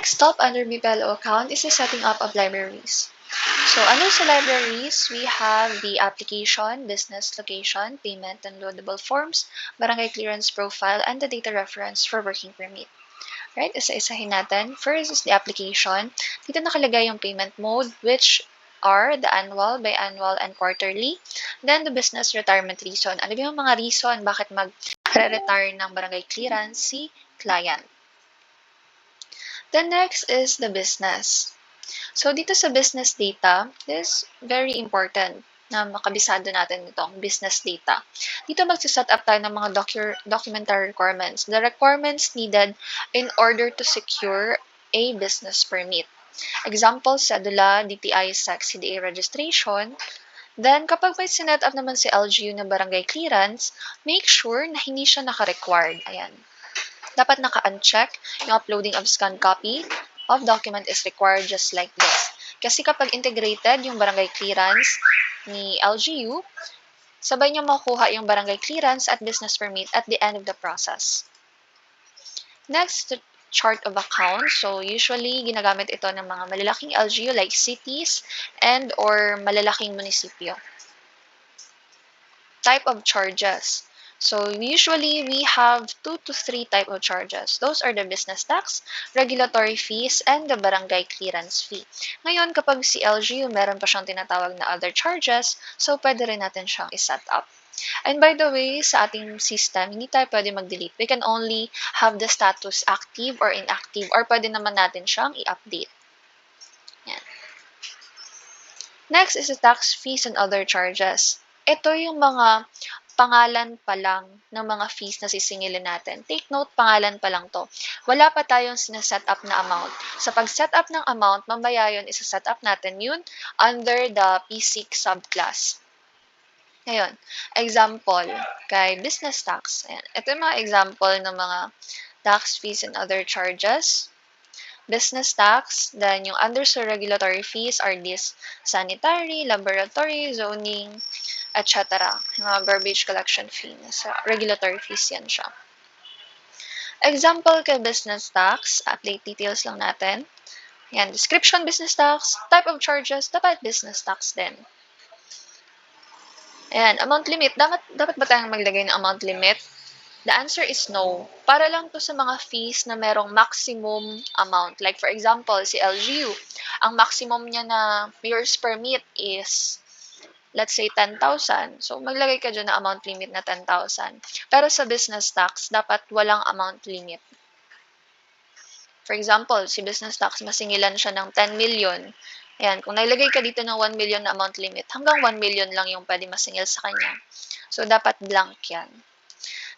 Next up under BPLO account is the setting up of libraries. So under sa libraries, we have the application, business location, payment and loadable forms, barangay clearance profile, and the data reference for working permit. Right, isa-isahin natin. First is the application. Dito nakalagay yung payment mode, which are the annual, biannual, and quarterly. Then the business retirement reason. Ano ba yung mga reason bakit mag-retire ng barangay clearance si client? The next is the business. So dito sa business data, this is very important na makabisado natin itong business data. Dito magsiset up tayo ng mga documentary requirements. The requirements needed in order to secure a business permit. Example, cedula, DTI, SEC, CDA registration. Then, kapag may sinet up naman si LGU na barangay clearance, make sure na hindi siya naka-required. Ayan. Dapat naka-uncheck yung uploading of scanned copy of document is required just like this. Kasi kapag integrated yung barangay clearance ni LGU, sabay niya makuha yung barangay clearance at business permit at the end of the process. Next, the chart of account. So usually, ginagamit ito ng mga malalaking LGU like cities and or malalaking munisipyo. Type of charges. So usually, we have 2 to 3 type of charges. Those are the business tax, regulatory fees, and the barangay clearance fee. Ngayon, kapag si LGU, meron pa siyang tinatawag na other charges, so pwede rin natin siyang iset up. And by the way, sa ating system, hindi tayo pwede mag-delete. We can only have the status active or inactive, or pwede naman natin siyang i-update. Yan. Next is the tax fees and other charges. Ito yung mga pangalan pa lang ng mga fees na sisingilin natin. Take note, pangalan pa lang to. Wala pa tayong sineset up na amount. Sa pag-set up ng amount, mamaya yun, isa-set up natin yun under the P6 subclass. Ngayon, example, kay business tax. Ayan. Ito yung mga example ng mga tax fees and other charges. Business tax, then yung under sa regulatory fees are these sanitary, laboratory, zoning, etc. Yung mga garbage collection fee. Sa regulatory fees yan siya. Example kay business tax, update details lang natin. Yan, description business tax, type of charges, dapat business tax din. Ayan, amount limit. Dapat ba tayong maglagay ng amount limit? The answer is no. Para lang to sa mga fees na merong maximum amount. Like for example, si LGU, ang maximum niya na years permit is, let's say, 10,000. So, maglagay ka dyan na amount limit na 10,000. Pero sa business tax, dapat walang amount limit. For example, si business tax, masingilan siya ng 10 million. Ayan, kung nailagay ka dito ng 1 million na amount limit, hanggang 1 million lang yung pwede masingil sa kanya. So, dapat blank yan.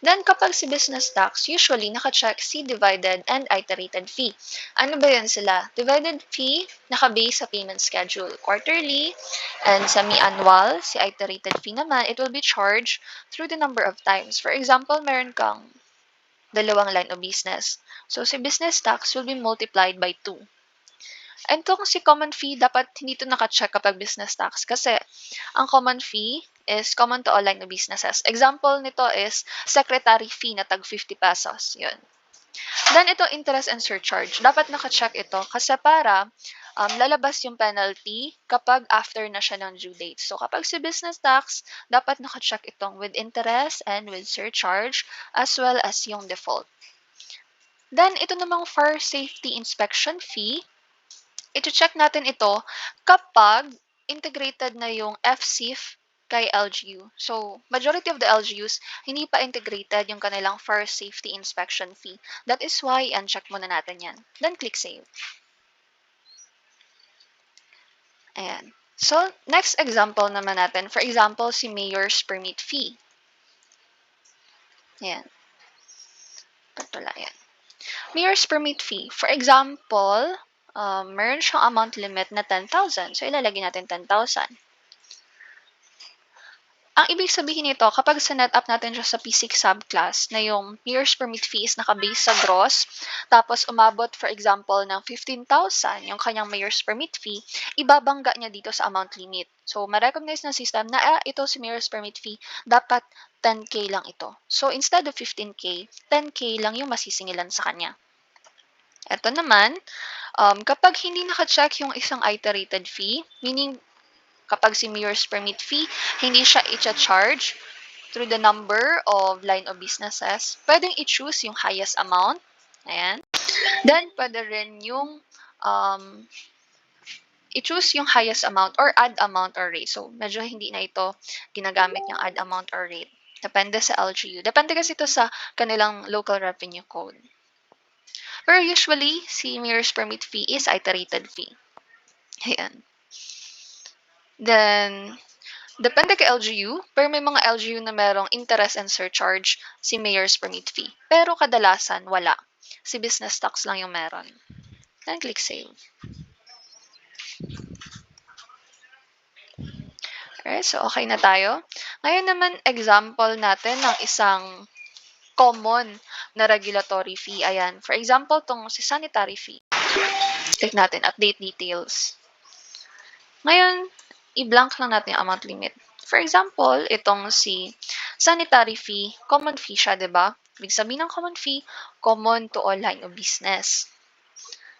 Then, kapag si business tax, usually naka-check si divided and iterated fee. Ano ba yan sila? Divided fee, naka-base sa payment schedule. Quarterly and semi-annual, si iterated fee naman, it will be charged through the number of times. For example, meron kang dalawang line of business. So, si business tax will be multiplied by 2. And kung si common fee, dapat hindi ito naka-check kapag business tax kasi ang common fee is common to all line of businesses. Example nito is secretary fee na tag 50 pesos. Yun. Then ito, interest and surcharge. Dapat naka-check ito kasi para lalabas yung penalty kapag after na siya ng due date. So kapag si business tax, dapat naka-check itong with interest and with surcharge as well as yung default. Then ito namang fire safety inspection fee. I-check natin ito kapag integrated na yung FSIF kay LGU. So, majority of the LGUs, hindi pa integrated yung kanilang fire safety inspection fee. That is why, uncheck muna natin yan. Then, click Save. Ayan. So, next example naman natin. For example, si Mayor's Permit Fee. Ayan. Patulayan. Mayor's Permit Fee. For example, meron siyang amount limit na 10,000. So, ilalagay natin 10,000. Ang ibig sabihin nito, kapag sinet up natin siya sa P6 subclass na yung years permit fee is naka-base sa gross, tapos umabot for example ng 15,000 yung kanyang mayor's permit fee, ibabangga niya dito sa amount limit. So, ma-recognize ng system na ito si mayor's permit fee, dapat 10K lang ito. So, instead of 15K, 10K lang yung masisingilan sa kanya. Ito naman, Kapag hindi naka-check yung isang iterated fee, meaning kapag si mayor's permit fee, hindi siya i-charge through the number of line of businesses, pwedeng i-choose yung highest amount. Ayan. Then, pwede rin yung i-choose yung highest amount or add amount or rate. So, medyo hindi na ito ginagamit yung add amount or rate. Depende sa LGU. Depende kasi ito sa kanilang local revenue code. Pero usually, si mayor's permit fee is iterated fee. Ayan. Then, depende kay LGU, pero may mga LGU na merong interest and surcharge si mayor's permit fee. Pero kadalasan, wala. Si business tax lang yung meron. Then, click save. Alright, so okay na tayo. Ngayon naman, example natin ng isang common na regulatory fee. Ayan. For example, tong si sanitary fee. Click natin, update details. Ngayon, i-blank lang natin yung amount limit. For example, itong si sanitary fee, common fee siya, di ba? Ibig sabihin ng common fee, common to all line of business.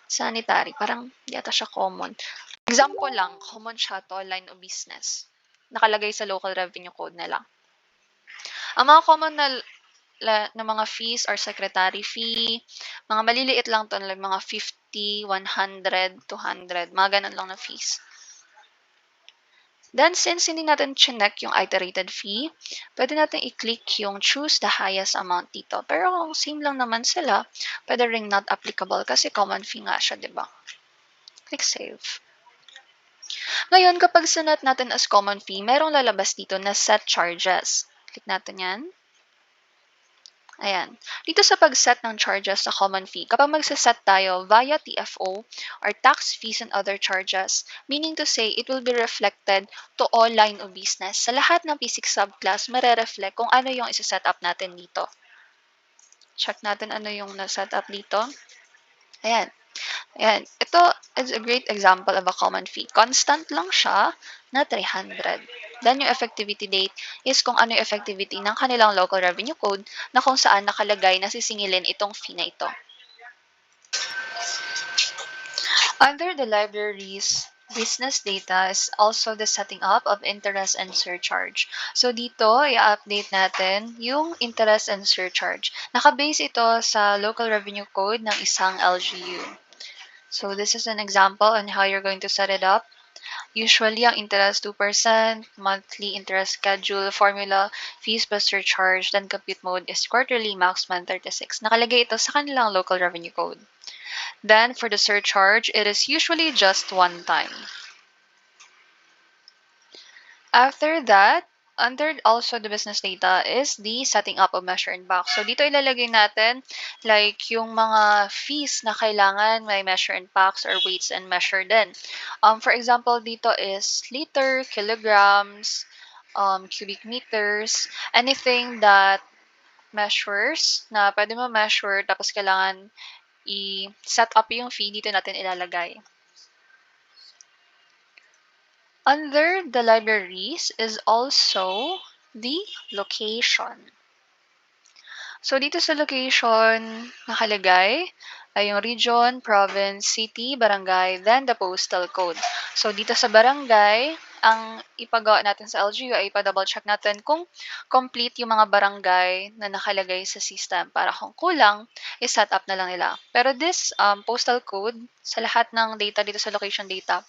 Sanitary, parang di ata siya common. Example lang, common siya to all line of business. Nakalagay sa local revenue code na lang. Ang mga common na mga fees are secretary fee, mga maliliit lang to, like mga 50, 100, 200, mga ganun lang na fees. Then, since hindi natin chinek yung iterated fee, pwede natin i-click yung choose the highest amount dito. Pero kung same lang naman sila, pwede ring not applicable kasi common fee nga siya, di ba? Click save. Ngayon, kapag sinet natin as common fee, merong lalabas dito na set charges. Click natin yan. Ayan. Dito sa pag-set ng charges sa common fee, kapag magsaset tayo via TFO or tax fees and other charges, meaning to say it will be reflected to all line of business. Sa lahat ng P6 subclass, marereflect kung ano yung isa-set up natin dito. Check natin ano yung na-set up dito. Ayan. Ayan. Ito is a great example of a common fee. Constant lang siya na 300. Then, yung effectivity date is kung ano yung effectivity ng kanilang local revenue code na kung saan nakalagay na sisingilin itong fee na ito. Under the library's business data is also the setting up of interest and surcharge. So, dito, i-update natin yung interest and surcharge. Nakabase ito sa local revenue code ng isang LGU. So, this is an example on how you're going to set it up. Usually, ang interest 2%, monthly interest schedule, formula, fees plus surcharge, then compute mode is quarterly, max month 36. Nakalagay ito sa kanilang local revenue code. Then, for the surcharge, it is usually just one time. After that, under also the business data is the setting up of measure and box. So, dito ilalagay natin like yung mga fees na kailangan may measure and packs or weights and measure din. For example, dito is liter, kilograms, cubic meters, anything that measures na pwede mo measure tapos kailangan i-set up yung fee, dito natin ilalagay. Under the libraries is also the location. So, dito sa location, nakalagay ay yung region, province, city, barangay, then the postal code. So, dito sa barangay, ang ipagawa natin sa LGU ay ipa-double check natin kung complete yung mga barangay na nakalagay sa system para kung kulang, i-set up na lang nila. Pero this postal code, sa lahat ng data dito sa location data,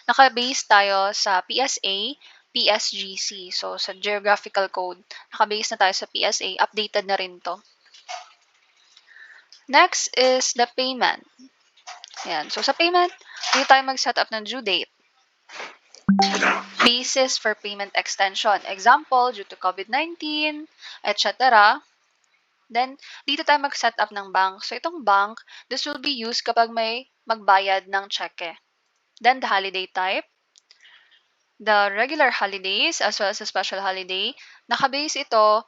naka-base tayo sa PSA, PSGC. So, sa geographical code, naka-base na tayo sa PSA. Updated na rin to. Next is the payment. Ayan. So, sa payment, dito tayo mag-set up ng due date. Basis for payment extension. Example, due to COVID-19, etc. Then, dito tayo mag-set up ng bank. So, itong bank, this will be used kapag may magbayad ng cheque. Then, the holiday type. The regular holidays as well as the special holiday, nakabase ito,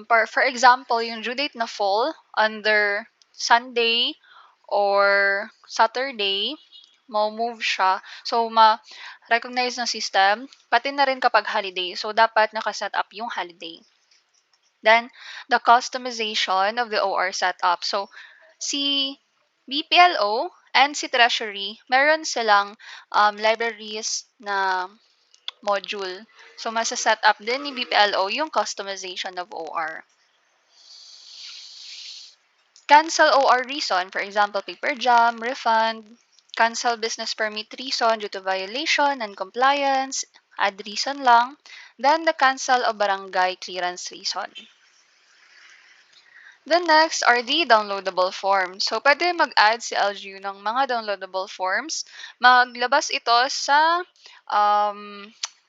for example, yung due date na fall under Sunday or Saturday, move siya. So, ma-recognize ng system, pati na rin kapag holiday. So, dapat nakaset up yung holiday. Then, the customization of the OR setup. So, si BPLO And si Treasury, meron silang libraries na module. So, masa-set up din ni BPLO yung customization of OR. Cancel OR reason, for example, paper jam, refund, cancel business permit reason due to violation and compliance, add reason lang, then the cancel of barangay clearance reason. The next are the downloadable forms. So, pwede mag-add si LGU ng mga downloadable forms. Maglabas ito sa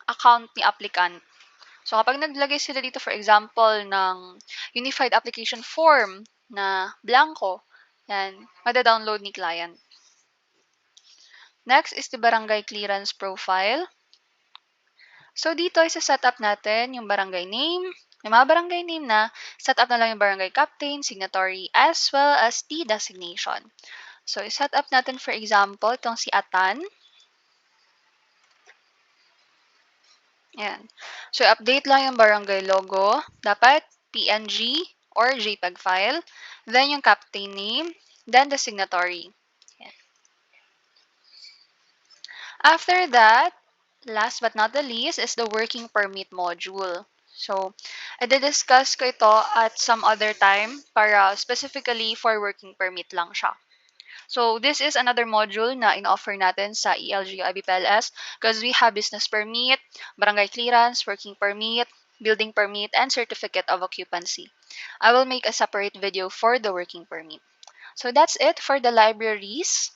account ni applicant. So, kapag naglagay sila dito, for example, ng Unified Application Form na blanco, yan, mada-download ni client. Next is the Barangay Clearance Profile. So, dito ay set up natin yung barangay name. Yung mga barangay name na, set up na lang yung barangay captain, signatory, as well as the designation. So, set up natin for example, itong si Atan. Ayan. So, update lang yung barangay logo. Dapat PNG or JPEG file. Then, yung captain name. Then, the signatory. Ayan. After that, last but not the least is the working permit module. So, i-discuss ko ito at some other time para specifically for working permit lang siya. So, this is another module na in-offer natin sa ELGU IBPLS because we have business permit, barangay clearance, working permit, building permit, and certificate of occupancy. I will make a separate video for the working permit. So, that's it for the libraries.